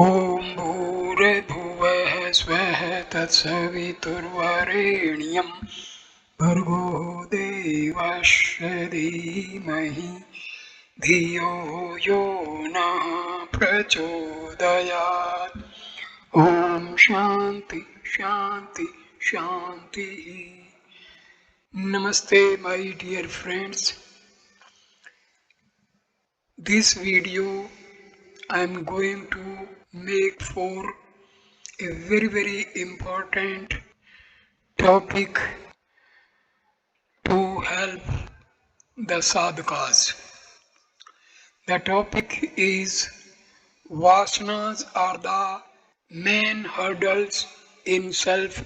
ॐ भूर्भुवः स्वः तत्सवितुर्वरेण्यं भर्गो देवस्य धीमहि धियो यो नः प्रचोदयात्। ॐ शान्ति शान्ति शान्तिः। Namaste my dear friends. This video I am going to make for a very important topic to help the sadhakas. The topic is Vasanas are the main hurdles in self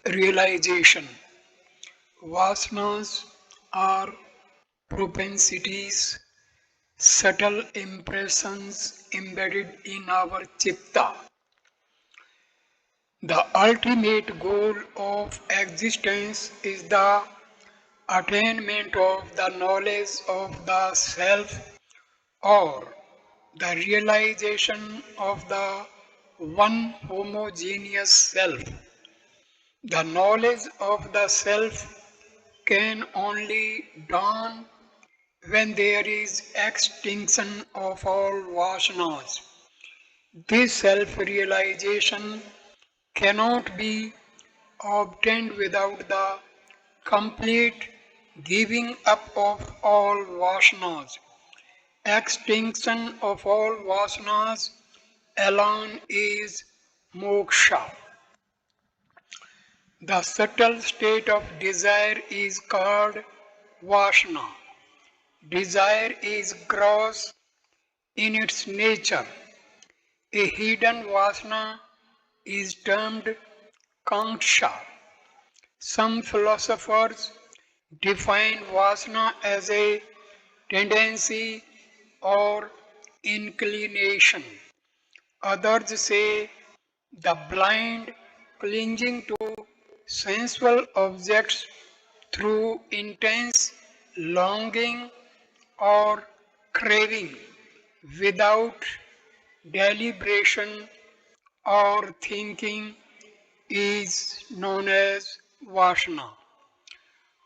realization. Vasanas are propensities, subtle impressions embedded in our chitta. The ultimate goal of existence is the attainment of the knowledge of the self or the realization of the one homogeneous self. The knowledge of the self can only dawn when there is extinction of all vasanas. This self realization cannot be obtained without the complete giving up of all vasanas. Extinction of all vasanas alone is moksha. The subtle state of desire is called vasana. Desire is gross in its nature. A hidden vasana is termed kanksha. Some philosophers define vasana as a tendency or inclination. Others say the blind clinging to sensual objects through intense longing or craving without deliberation or thinking is known as vasana.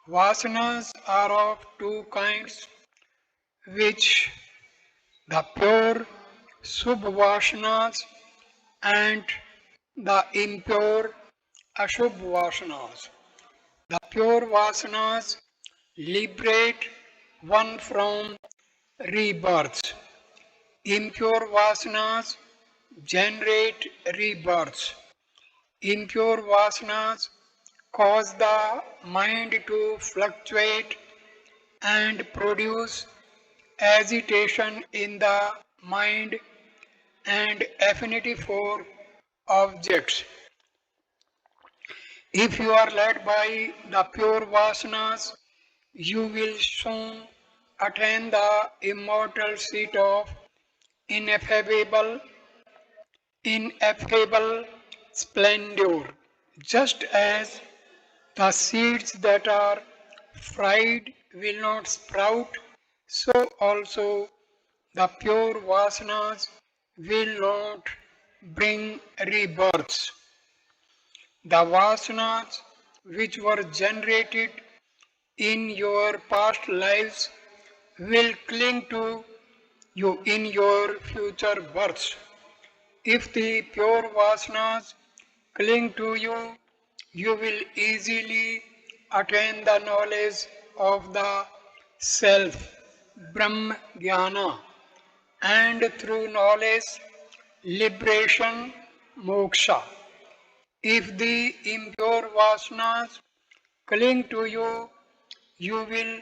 Vasanas are of two kinds, which the pure subvasanas and the impure ashubvasanas. The pure vasanas liberate one from rebirths. Impure vasanas generate rebirths. Impure vasanas cause the mind to fluctuate and produce agitation in the mind and affinity for objects. If you are led by the pure vasanas, you will soon attain the immortal seat of ineffable, ineffable splendor, just as the seeds that are fried will not sprout, so also the pure vasanas will not bring rebirths. The vasanas which were generated in your past lives will cling to you in your future births. If the pure vasanas cling to you, you will easily attain the knowledge of the self, Brahma Jnana, and through knowledge, liberation, moksha. If the impure vasanas cling to you, you will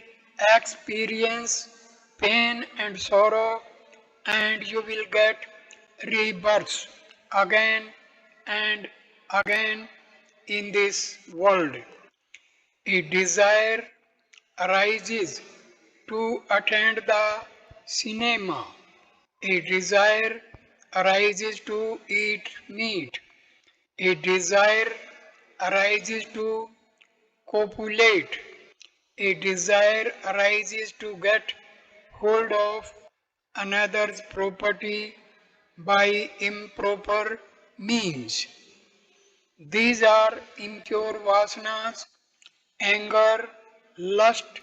experience pain and sorrow, and you will get rebirths again and again in this world. A desire arises to attend the cinema. A desire arises to eat meat. A desire arises to copulate. A desire arises to get hold of another's property by improper means. These are impure vasanas: anger, lust,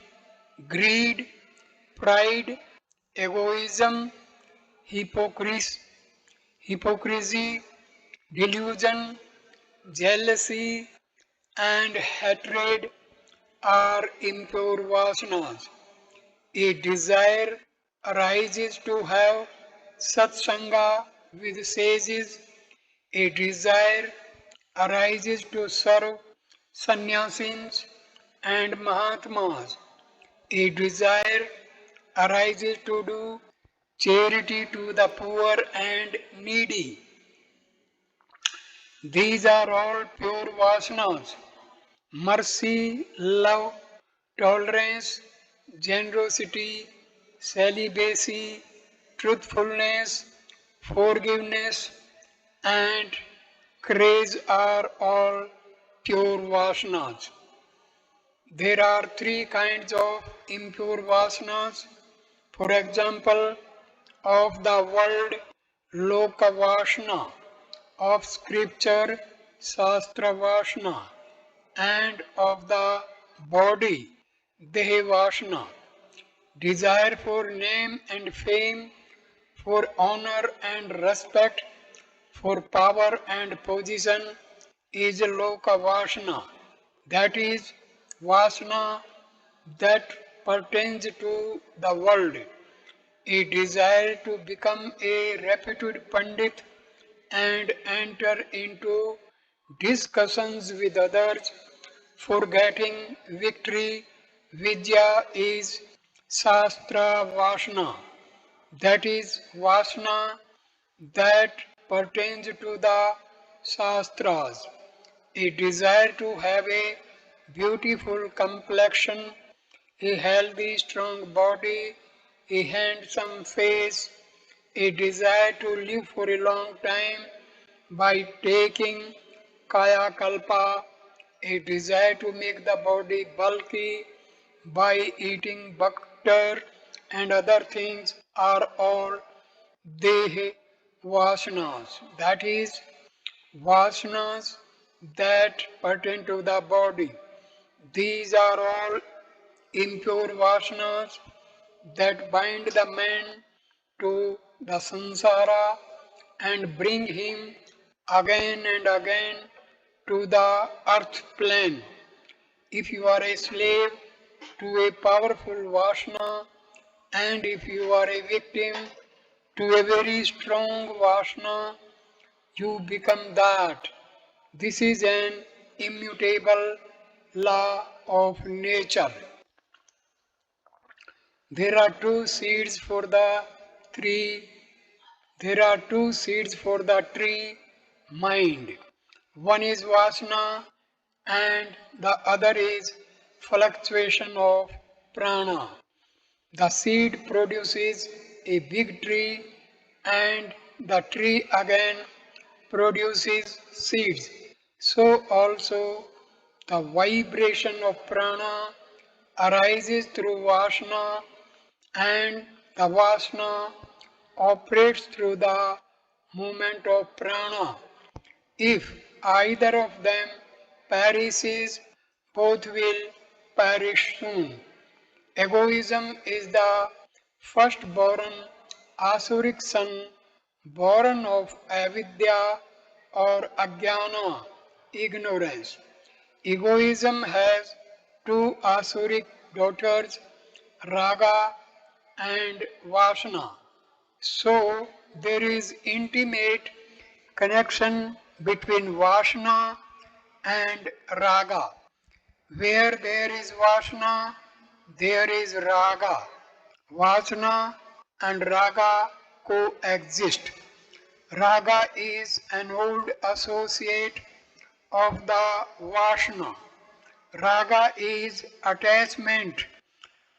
greed, pride, egoism, hypocrisy, delusion, jealousy, and hatred are impure vasanas. A desire arises to have satsanga with sages. A desire arises to serve sannyasis and mahatmas. A desire arises to do charity to the poor and needy. These are all pure vasanas. Mercy, love, tolerance, generosity, celibacy, truthfulness, forgiveness, and courage are all pure vasanas. There are three kinds of impure vasanas. For example, of the world, Loka Vasana; of scripture, Shastra Vasana; and of the body, Deha Vasana. Desire for name and fame, for honor and respect, for power and position is Loka Vasana. That is Vasana that pertains to the world. A desire to become a reputed Pandit and enter into discussions with others for getting victory. Vidya is Shastra Vasana. That is Vasana that pertains to the Shastras. A desire to have a beautiful complexion, a healthy, strong body, a handsome face, a desire to live for a long time by taking Kaya Kalpa, a desire to make the body bulky by eating butter and other things are all Dehe Vasanas. That is, Vasanas that pertain to the body. These are all impure vasanas that bind the man to the samsara and bring him again and again to the earth plane. If you are a slave to a powerful vasana, and if you are a victim to a very strong vasana, you become that. This is an immutable law of nature. There are two seeds for the tree. There are two seeds for the tree mind. One is vasana and the other is fluctuation of prana. The seed produces a big tree and the tree again produces seeds. So also the vibration of prana arises through vasana and the vasana operates through the movement of prana. If either of them perishes, both will perish soon. Egoism is the firstborn Asuric son, born of avidya or ajnana, ignorance. Egoism has two Asuric daughters, Raga and Vasana. So there is intimate connection between Vasana and Raga. Where there is Vasana, there is Raga. Vasana and Raga coexist. Raga is an old associate of the Vasana. Raga is attachment.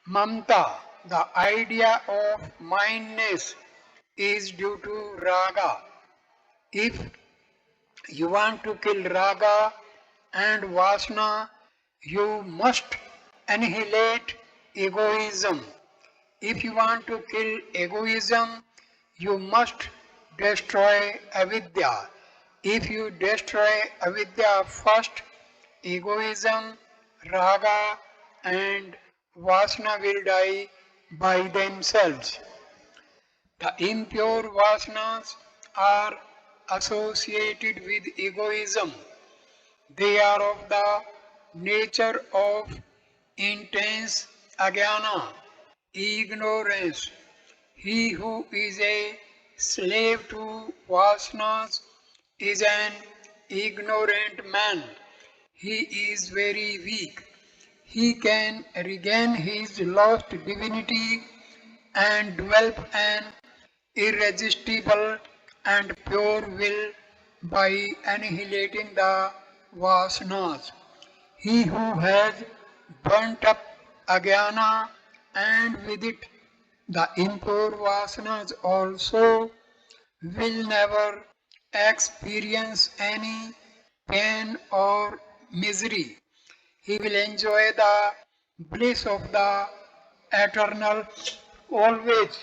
Mamta, the idea of mindness, is due to Raga. If you want to kill Raga and Vasana, you must annihilate egoism. If you want to kill egoism, you must destroy avidya. If you destroy avidya first, egoism, raga, and vasana will die by themselves. The impure vasanas are associated with egoism. They are of the nature of intense ajnana, ignorance. He who is a slave to vasanas is an ignorant man. He is very weak. He can regain his lost divinity and develop an irresistible and pure will by annihilating the vasanas. He who has burnt up ajnana and with it the impure vasanas also will never experience any pain or misery. He will enjoy the bliss of the eternal always.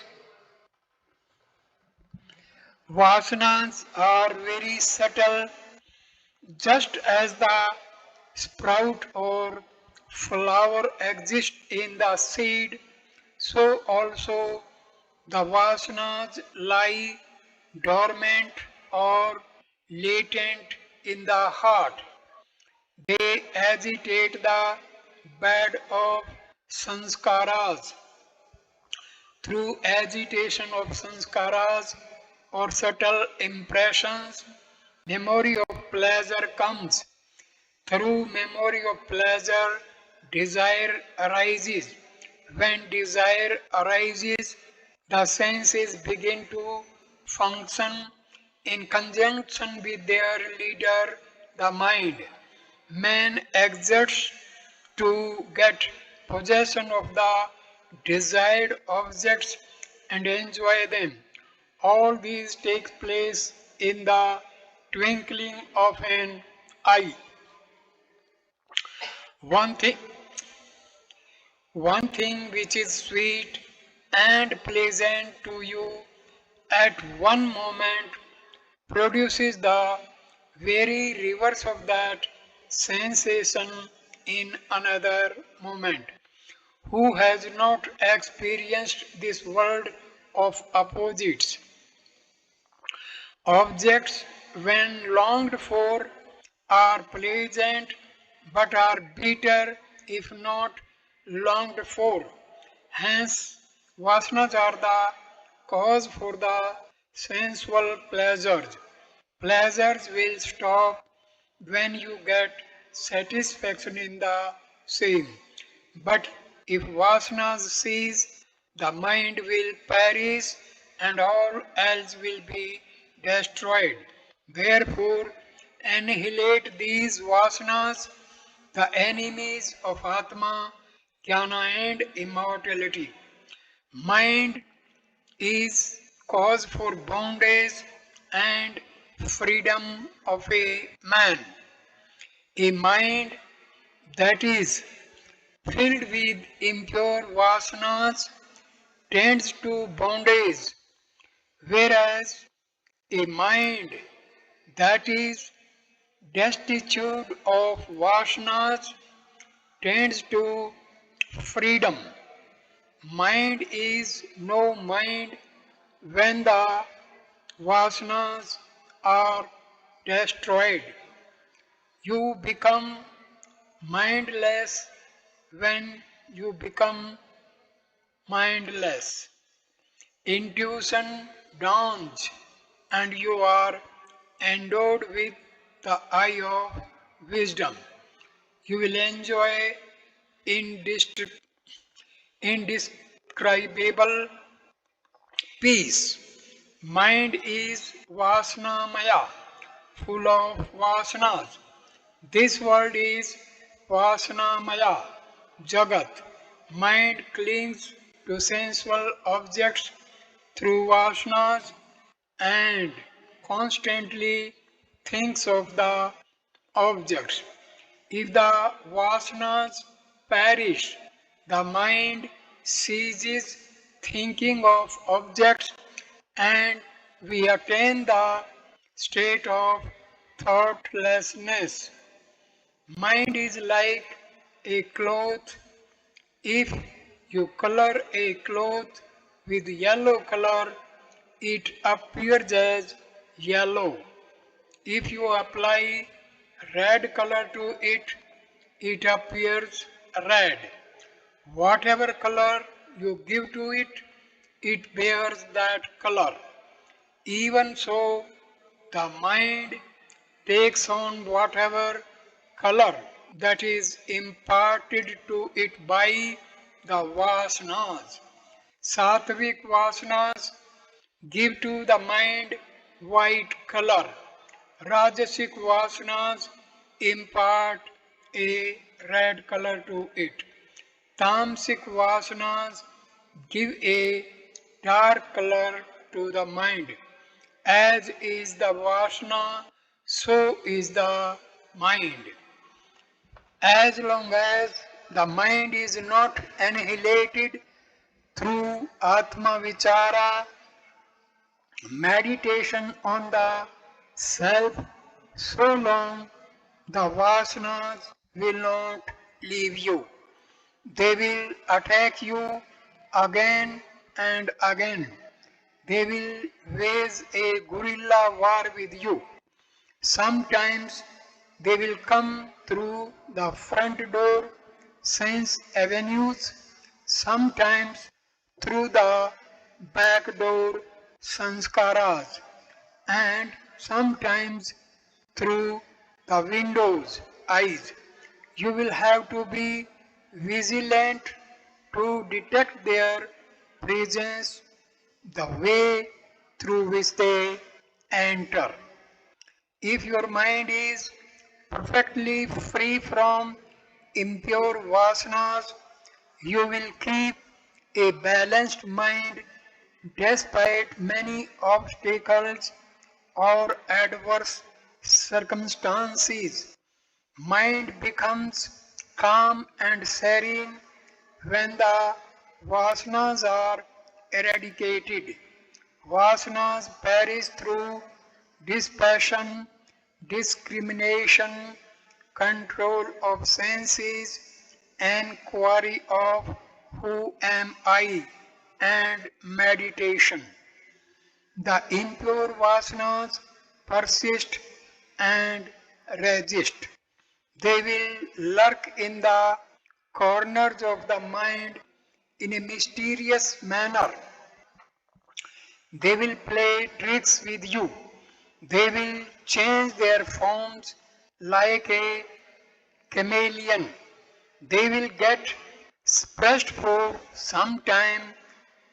Vasanas are very subtle, just as the sprout or flower exists in the seed, so also the vasanas lie dormant or latent in the heart. They agitate the bed of sanskaras. Through agitation of sanskaras or subtle impressions, memory of pleasure comes. Through memory of pleasure, desire arises. When desire arises, the senses begin to function in conjunction with their leader, the mind. Man exerts to get possession of the desired objects and enjoy them. All these take place in the twinkling of an eye. One thing, one thing which is sweet and pleasant to you at one moment produces the very reverse of that sensation in another moment. Who has not experienced this world of opposites? Objects, when longed for, are pleasant but are bitter if not longed for. Hence, vasanas are the cause for the sensual pleasures. Pleasures will stop when you get satisfaction in the same. But if vasanas cease, the mind will perish and all else will be destroyed. Therefore, annihilate these vasanas, the enemies of Atma, Jnana and immortality. Mind is cause for bondage and freedom of a man. A mind that is filled with impure vasanas tends to bondage, whereas a mind that is destitute of vasanas tends to freedom. Mind is no mind when the vasanas are destroyed. You become mindless when you become mindless. Intuition dawns and you are endowed with the eye of wisdom. You will enjoy indescribable peace. Mind is Vasanamaya, full of Vasanas. This world is Vasanamaya, Jagat. Mind clings to sensual objects through Vasanas and constantly thinks of the objects. If the Vasanas perish, the mind ceases thinking of objects and we attain the state of thoughtlessness. Mind is like a cloth. If you color a cloth with yellow color, it appears as yellow. If you apply red color to it, it appears red. Whatever color you give to it, it bears that color. Even so, the mind takes on whatever color that is imparted to it by the Vasanas. Sattvic Vasanas give to the mind white color. Rajasic Vasanas impart a red color to it. Tamasic Vasanas give a dark color to the mind. As is the Vasana, so is the mind. As long as the mind is not annihilated through Atma Vichara, meditation on the self, so long the Vasanas will not leave you. They will attack you again and again. They will wage a guerrilla war with you. Sometimes they will come through the front door, sense avenues, sometimes through the back door, sanskaras, and sometimes through the windows, eyes. You will have to be vigilant to detect their presence, the way through which they enter. If your mind is perfectly free from impure vasanas, you will keep a balanced mind despite many obstacles or adverse circumstances. Mind becomes calm and serene when the vasanas are eradicated. Vasanas perish through dispassion, discrimination, control of senses, enquiry of who am I, and meditation. The impure vasanas persist and resist. They will lurk in the corners of the mind in a mysterious manner. They will play tricks with you. They will change their forms like a chameleon. They will get suppressed for some time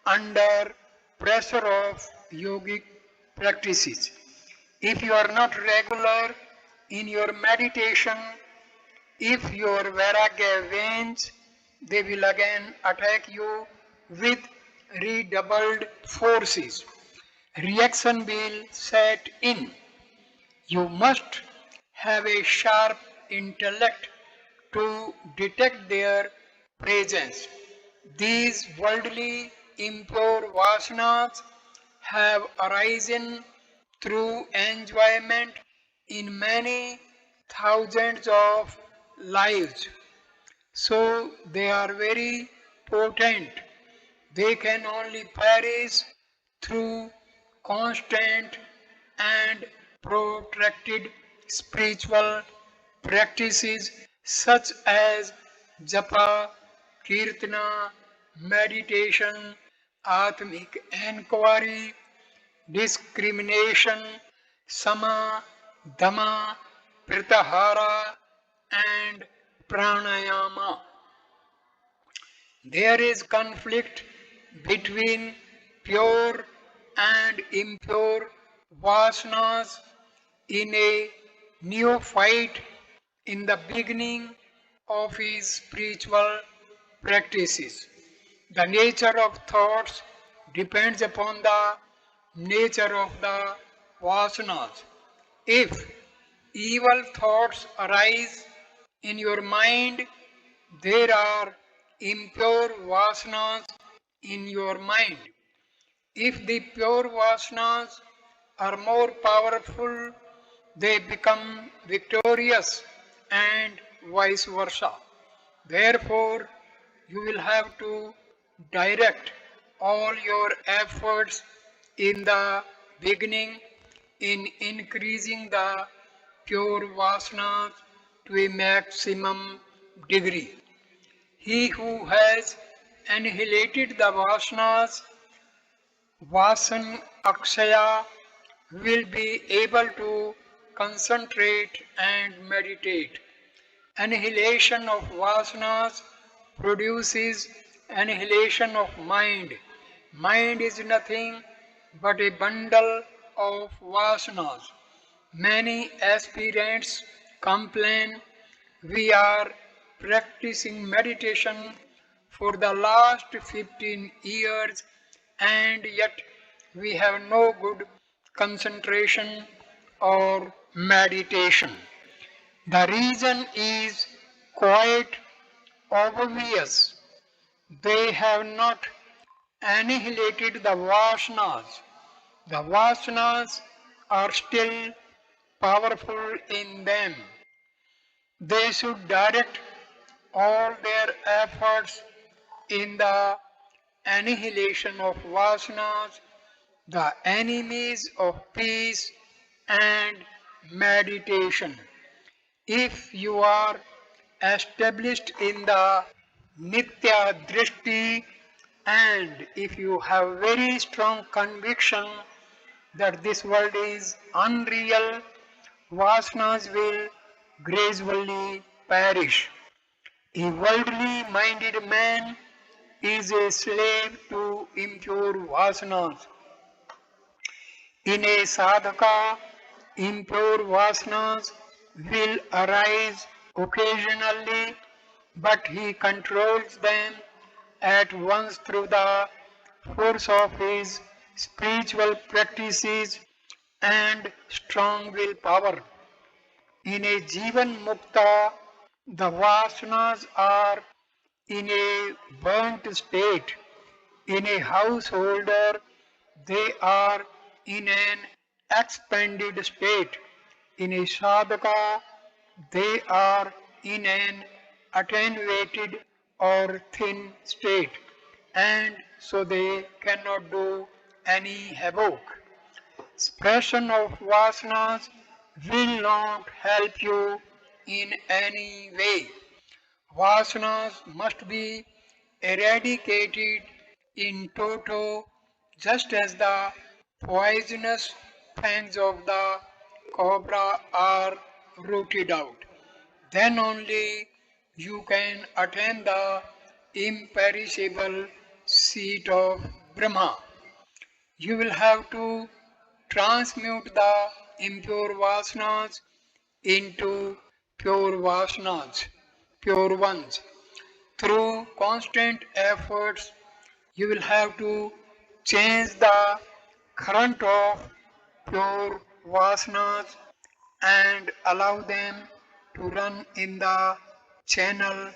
under pressure of yogic practices. If you are not regular in your meditation, if your vairagya wanes, they will again attack you with redoubled forces. Reaction will set in. You must have a sharp intellect to detect their presence. These worldly impure vasanas have arisen through enjoyment in many thousands of lives. So they are very potent. They can only perish through constant and protracted spiritual practices such as japa, kirtana, meditation, atmic inquiry, discrimination, sama, dhamma, pratahara, and pranayama. There is conflict between pure and impure vasanas in a neophyte in the beginning of his spiritual practices. The nature of thoughts depends upon the nature of the vasanas. If evil thoughts arise in your mind, there are impure vasanas in your mind. If the pure vasanas are more powerful, they become victorious, and vice versa. Therefore, you will have to direct all your efforts in the beginning in increasing the pure vasanas to a maximum degree. He who has annihilated the vasanas, vasan akshaya, will be able to concentrate and meditate. Annihilation of vasanas produces annihilation of mind. Mind is nothing but a bundle of vasanas. Many aspirants complain we are practicing meditation for the last 15 years and yet we have no good concentration or meditation. The reason is quite obvious. They have not annihilated the vasanas. The vasanas are still powerful in them. They should direct all their efforts in the annihilation of vasanas, the enemies of peace and meditation. If you are established in the Nitya Drishti and if you have very strong conviction that this world is unreal, vasanas will gradually perish. A worldly minded man is a slave to impure vasanas. In a sadhaka, impure vasanas will arise occasionally, but he controls them at once through the force of his spiritual practices and strong willpower. In a Jivan Mukta, the vasanas are in a burnt state. In a householder, they are in an expanded state. In a sadhaka, they are in an attenuated or thin state, and so they cannot do any havoc. Suppression of vasanas will not help you in any way. Vasanas must be eradicated in toto just as the poisonous fangs of the cobra are rooted out. Then only you can attain the imperishable seat of Brahma. You will have to transmute the impure vasanas into pure vasanas, pure ones. Through constant efforts, you will have to change the current of pure vasanas and allow them to run in the channel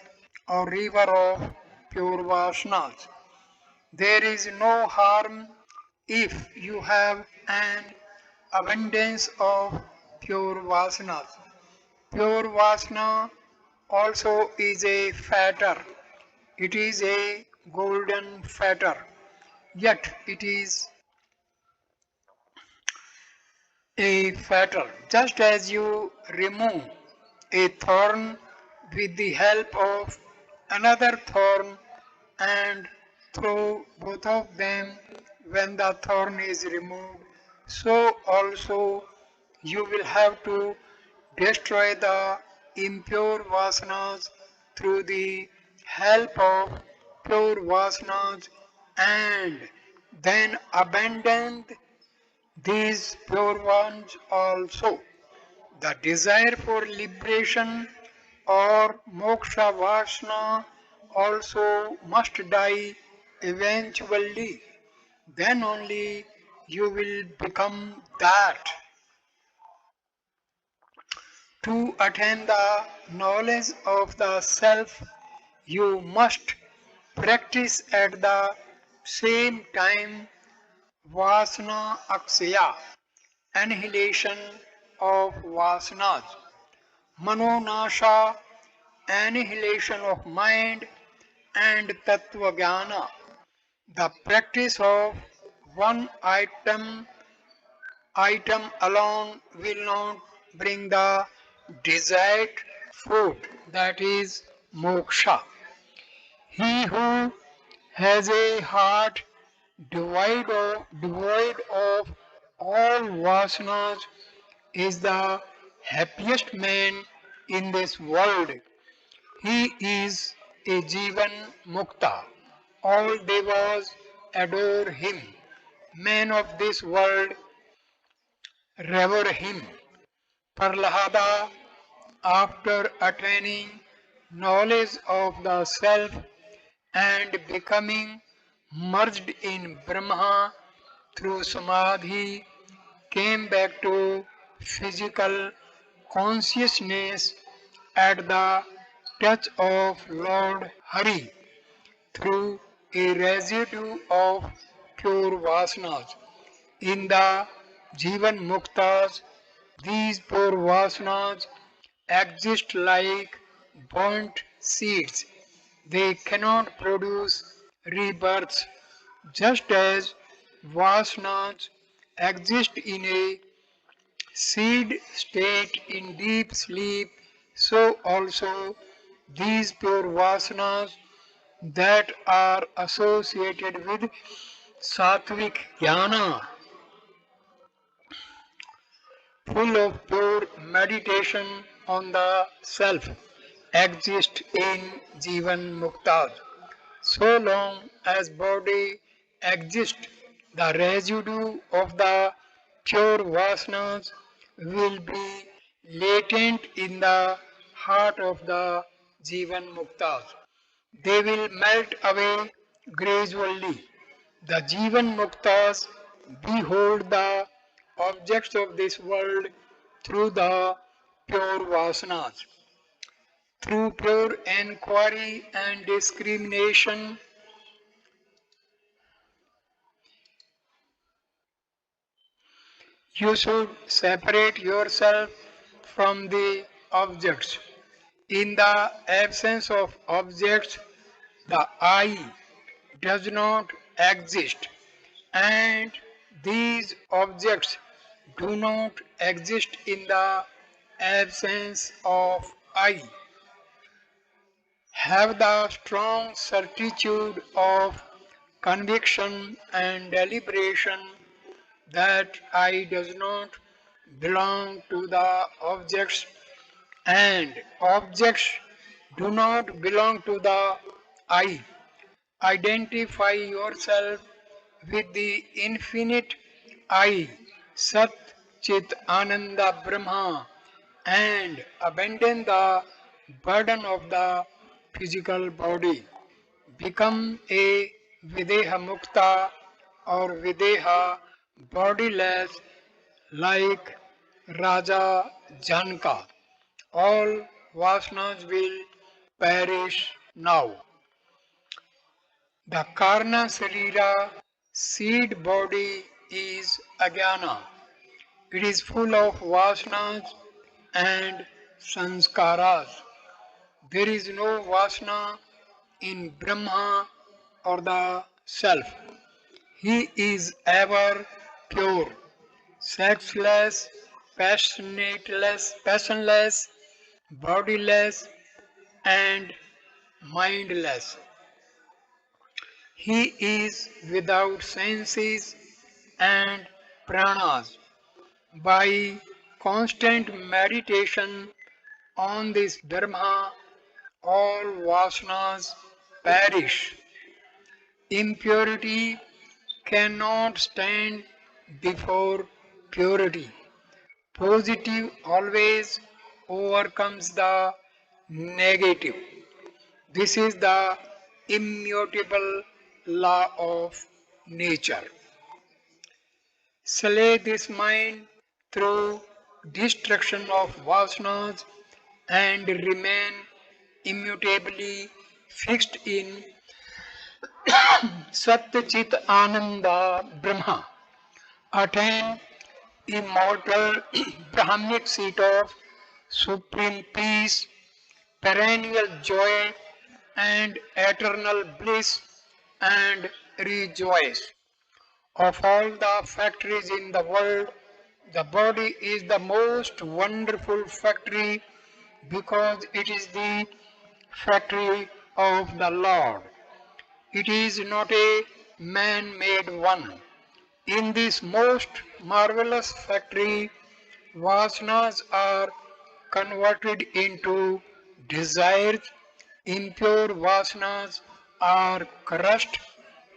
or river of pure vasanas. There is no harm if you have an abundance of pure vasanas. Pure vasana also is a fetter. It is a golden fetter. Yet it is a fetter. Just as you remove a thorn with the help of another thorn and throw both of them when the thorn is removed, so also you will have to destroy the impure vasanas through the help of pure vasanas and then abandon these pure ones also. The desire for liberation or moksha vasana also must die eventually. Then only you will become that. To attain the knowledge of the self, you must practice at the same time vasana akshaya. annihilation of vasanas, manonasha, annihilation of mind, and tattva the practice of one item alone will not bring the desired fruit, that is moksha. He who has a heart devoid of all vasanas is the happiest man in this world. He is a Jivan Mukta. All devas adore him. Men of this world revere him. Prahlada, after attaining knowledge of the self and becoming merged in Brahma through Samadhi, came back to physical consciousness at the touch of Lord Hari through a residue of pure vasanas. In the Jivan Muktas, these pure vasanas exist like burnt seeds. They cannot produce rebirths, just as vasanas exist in a seed state in deep sleep, so also these pure vasanas that are associated with sattvic jnana, full of pure meditation on the self, exist in Jivan Muktas. So long as body exists, the residue of the pure vasanas will be latent in the heart of the Jivan Muktas. They will melt away gradually. The Jivan Muktas behold the objects of this world through the pure vasanas. Through pure inquiry and discrimination, you should separate yourself from the objects. In the absence of objects, the I does not exist, and these objects do not exist in the absence of I. Have the strong certitude of conviction and deliberation that I does not belong to the objects and objects do not belong to the I. Identify yourself with the infinite I, Sat Chit Ananda Brahma, and abandon the burden of the physical body. Become a Videha Mukta or Videha bodiless like Raja Janka. All vasanas will perish now. The Karna Sarira seed body is Ajnana. It is full of vasanas and sanskaras. There is no vasana in Brahma or the Self. He is ever pure, sexless, passionless, bodiless, and mindless. He is without senses and pranas. By constant meditation on this Dharma, all vasanas perish. Impurity cannot stand before purity. Positive always overcomes the negative. This is the immutable law of nature. Slay this mind through destruction of vasanas and remain immutably fixed in Satya Chit Ananda Brahma. Attain immortal Brahmanic seat of supreme peace, perennial joy, and eternal bliss, and rejoice. Of all the factories in the world, the body is the most wonderful factory because it is the factory of the Lord. It is not a man made one. In this most marvelous factory, vasanas are converted into desires, impure vasanas are crushed,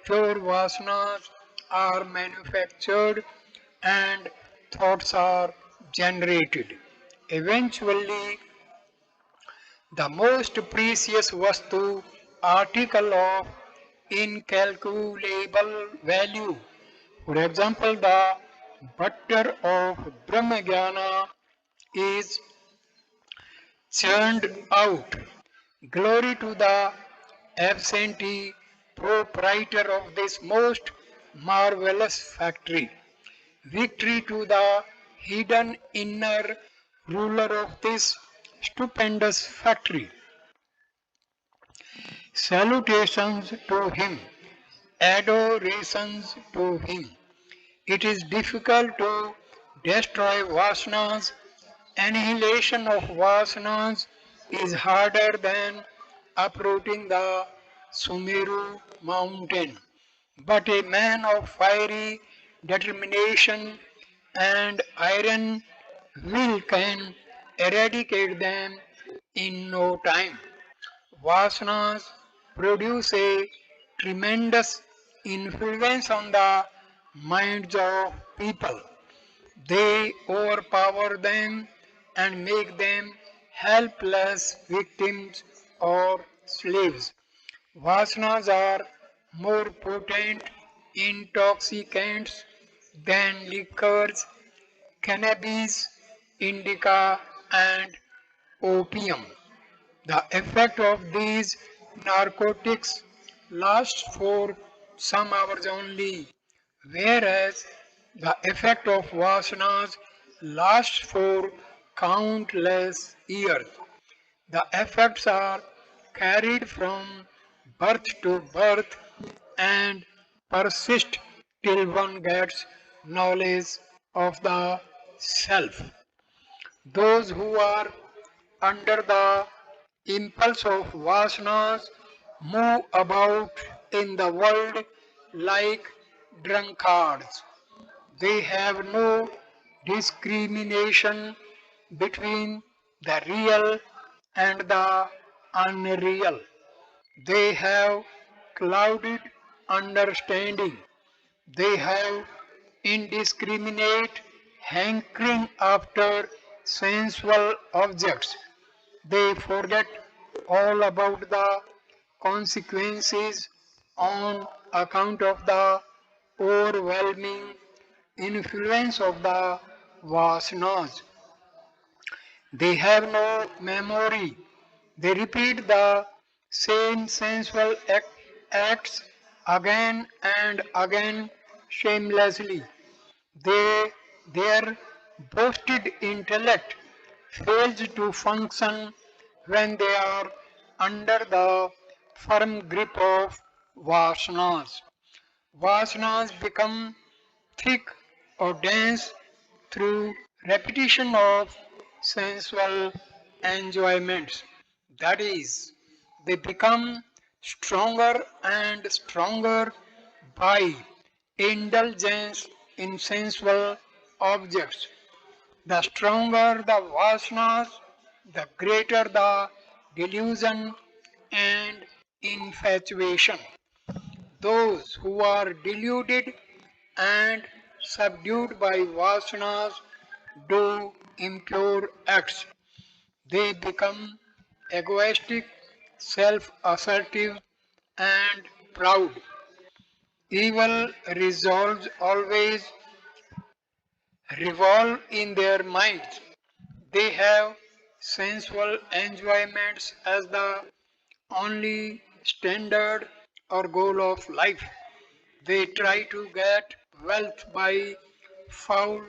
pure vasanas are manufactured, and thoughts are generated. Eventually, the most precious vastu, article of incalculable value. For example, the butter of Brahmajnana is churned out. Glory to the absentee proprietor of this most marvelous factory. Victory to the hidden inner ruler of this stupendous factory. Salutations to him, adorations to him. It is difficult to destroy vasanas. Annihilation of vasanas is harder than uprooting the Sumeru mountain. But a man of fiery determination and iron will can eradicate them in no time. Vasanas produce a tremendous influence on the minds of people. They overpower them and make them helpless victims or slaves. Vasanas are more potent intoxicants than liquors, cannabis, indica, and opium. The effect of these narcotics lasts for some hours only, whereas the effect of vasanas lasts for countless years. The effects are carried from birth to birth and persist till one gets knowledge of the self. Those who are under the impulse of vasanas move about in the world like drunkards. They have no discrimination between the real and the unreal. They have clouded understanding. They have indiscriminate hankering after sensual objects. They forget all about the consequences on account of the overwhelming influence of the vasanas. They have no memory. They repeat the same sensual acts again and again shamelessly. They, their boasted intellect fails to function when they are under the firm grip of vasanas. Vasanas become thick or dense through repetition of sensual enjoyments. That is, they become stronger and stronger by indulgence in sensual objects. The stronger the vasanas, the greater the delusion and infatuation. Those who are deluded and subdued by vasanas do impure acts. They become egoistic, self assertive, and proud. Evil resolves always revolve in their minds. They have sensual enjoyments as the only standard or goal of life. They try to get wealth by foul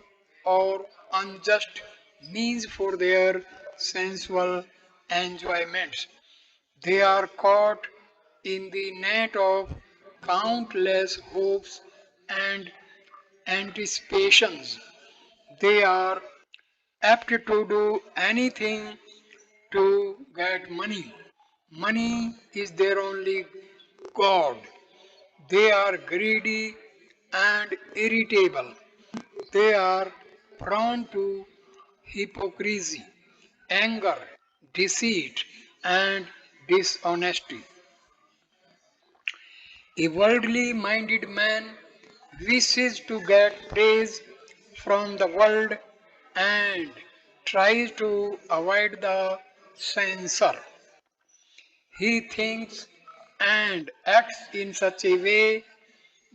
or unjust means for their sensual enjoyments. They are caught in the net of countless hopes and anticipations. They are apt to do anything to get money. Money is their only God. They are greedy and irritable. They are prone to hypocrisy, anger, deceit, and dishonesty. A worldly minded man wishes to get praise from the world and tries to avoid the censor. He thinks and acts in such a way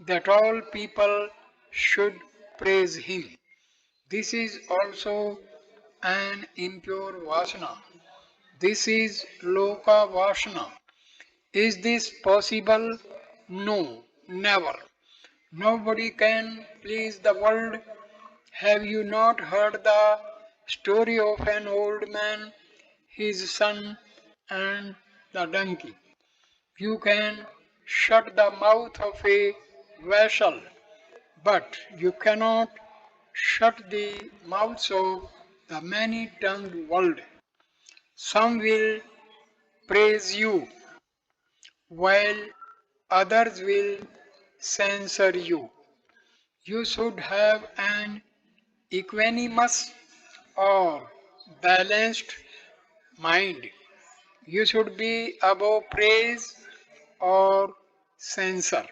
that all people should praise him. This is also an impure vasana. This is loka vasana. Is this possible? No, never. Nobody can please the world. Have you not heard the story of an old man, his son, and the donkey? You can shut the mouth of a vessel, but you cannot shut the mouths of the many tongued world. Some will praise you, while others will censor you. You should have an equanimous or balanced mind. You should be above praise or censor.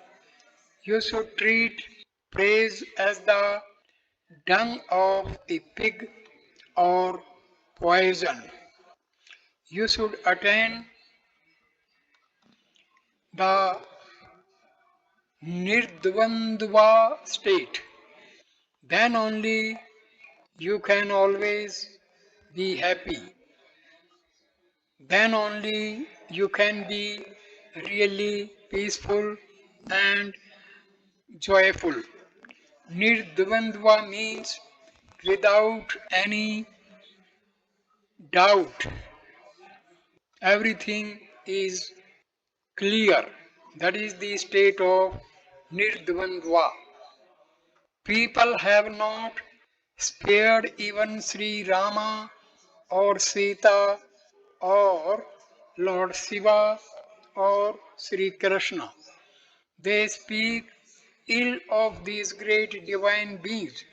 You should treat praise as the dung of a pig or poison. You should attain the nirdvandva state. Then only you can always be happy. Then only you can be really peaceful and joyful. Nirdvandva means without any doubt. Everything is clear. That is the state of Nirdvandva. People have not spared even Sri Rama or Sita or Lord Shiva or Sri Krishna. They speak ill of these great divine beings.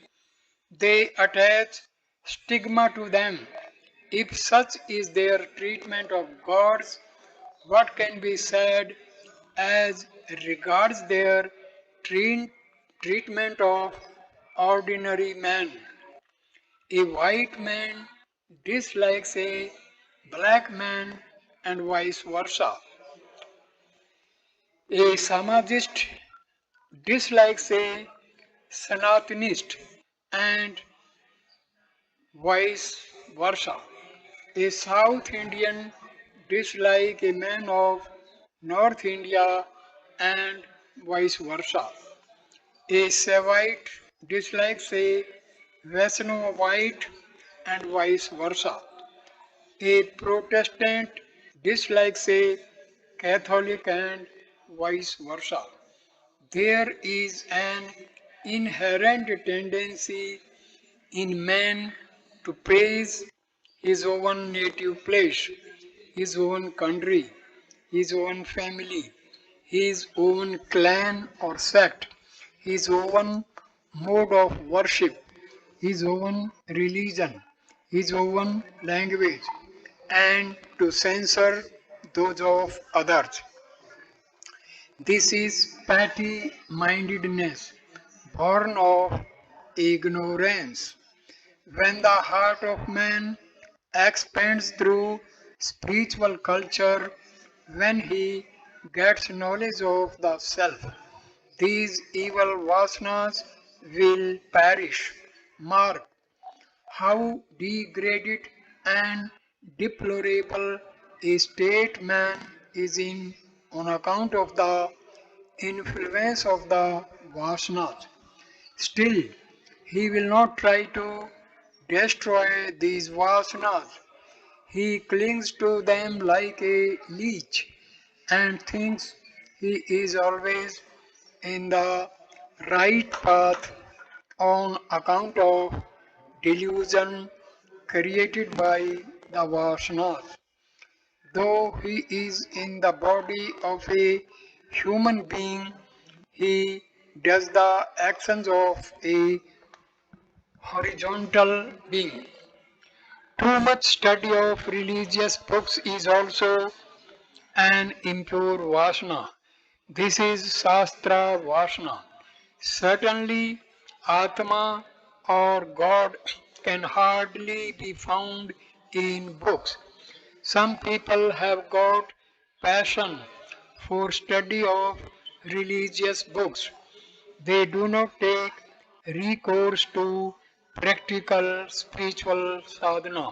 They attach stigma to them. If such is their treatment of gods, what can be said as regards their treat- treatment of ordinary men? A white man dislikes a black man and vice versa. A Samajist dislikes a Sanatanist and vice versa. A South Indian dislikes a man of North India and vice versa. A Savite dislikes a Vasanovite and vice versa. A Protestant dislikes a Catholic and vice versa. There is an inherent tendency in man to praise his own native place, his own country, his own family, his own clan or sect, his own mode of worship, his own religion, his own language, and to censor those of others. This is petty mindedness, born of ignorance. When the heart of man expands through spiritual culture, when he gets knowledge of the self, these evil vasanas will perish. Mark how degraded and deplorable a state man is in on account of the influence of the vasanas. Still, He will not try to destroy these vasanas. He clings to them like a leech and thinks he is always in the right path on account of delusion created by the Vasanas. Though he is in the body of a human being, he does the actions of a horizontal being. Too much study of religious books is also an impure Vasana. This is Shastra Vasana. Certainly, Atma or God can hardly be found in books. Some people have got passion for study of religious books. They do not take recourse to practical spiritual sadhana.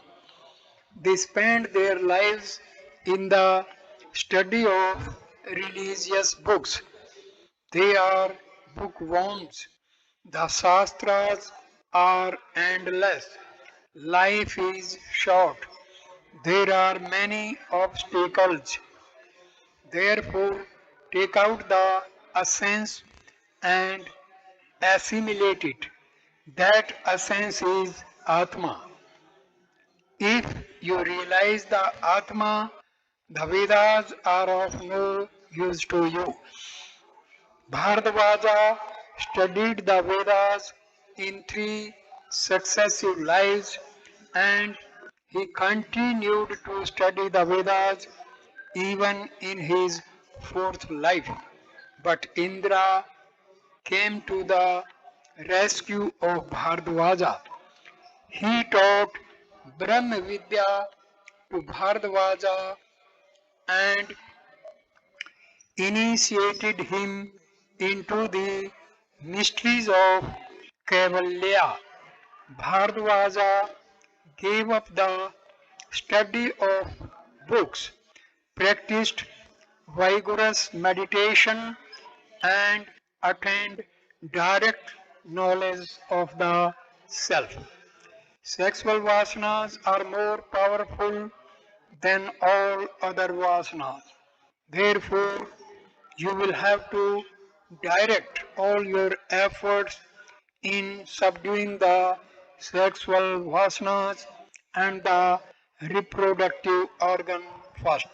They spend their lives in the study of religious books. They are bookworms. The Shastras are endless. Life is short. There are many obstacles. Therefore, take out the essence and assimilate it. That essence is Atma. If you realize the Atma, the Vedas are of no use to you. Bharadvaja studied the Vedas in three successive lives and he continued to study the Vedas even in his fourth life. But Indra came to the rescue of Bharadvaja. He taught Brahma Vidya to Bharadvaja and initiated him into the mysteries of Kaivalya. Bharadvaja gave up the study of books, practiced vigorous meditation, and attained direct knowledge of the self. Sexual vasanas are more powerful than all other vasanas. Therefore, you will have to direct all your efforts in subduing the sexual vasanas and the reproductive organ first.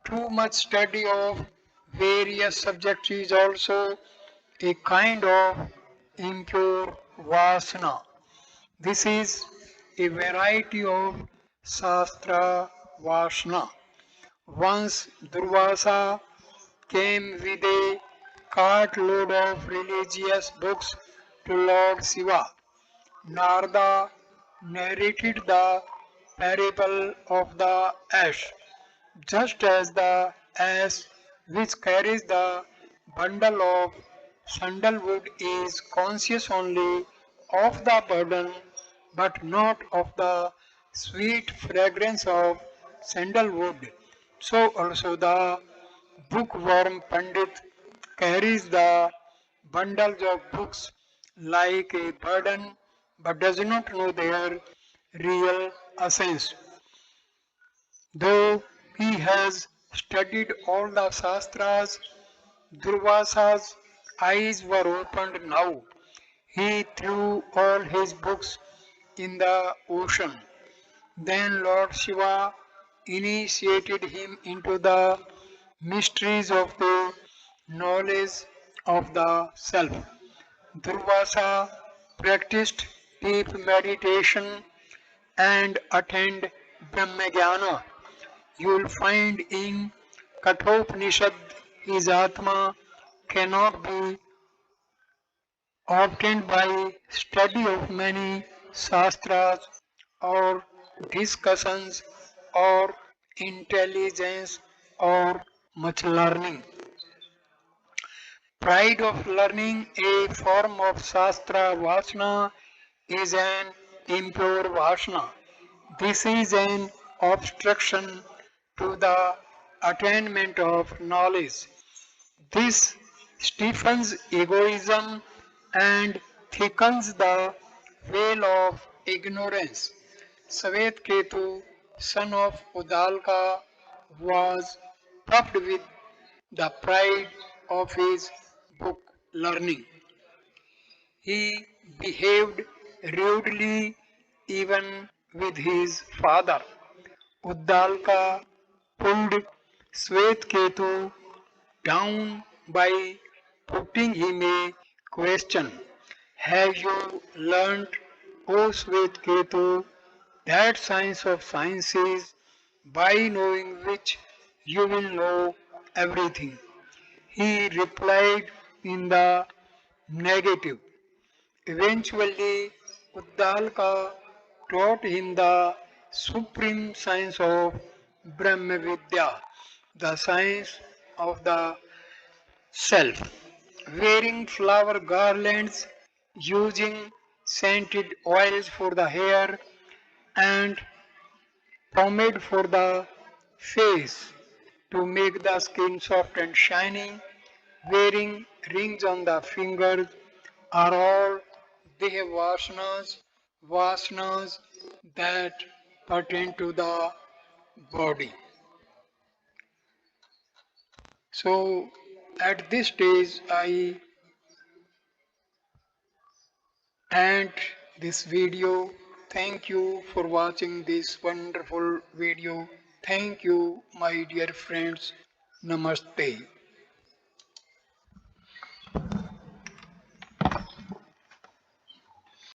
Too much study of various subjects is also a kind of impure vasana. This is a variety of Shastra Vasana. Once Durvasa came with a cartload of religious books to Lord Shiva. Narada narrated the parable of the ash, just as the ass which carries the bundle of sandalwood is conscious only of the burden but not of the sweet fragrance of sandalwood, so also the bookworm Pandit carries the bundles of books like a burden but does not know their real essence. Though he has studied all the Shastras, Durvasa's eyes were opened now. He threw all his books in the ocean. Then Lord Shiva initiated him into the mysteries of the knowledge of the self. Durvasa practiced deep meditation and attained Brahmajnana. You will find in Kathopanishad his Atma cannot be obtained by study of many shastras or discussions or intelligence or much learning. Pride of learning, a form of Shastra Vasana, is an impure Vasana. This is an obstruction to the attainment of knowledge. This stiffens egoism and thickens the veil of ignorance. Ketu, son of Udalka, was puffed with the pride of his book learning. He behaved rudely even with his father. Uddalka pulled Ketu down by putting him a question. Have you learnt, O Ketu, that science of sciences, by knowing which you will know everything? He replied in the negative. Eventually, Uddalaka taught him the supreme science of Brahma Vidya, the science of the self. Wearing flower garlands, using scented oils for the hair, and pomade for the face to make the skin soft and shiny, wearing rings on the fingers are all vasanas that pertain to the body. So at this stage I end this video. Thank you for watching this wonderful video. Thank you my dear friends. Namaste.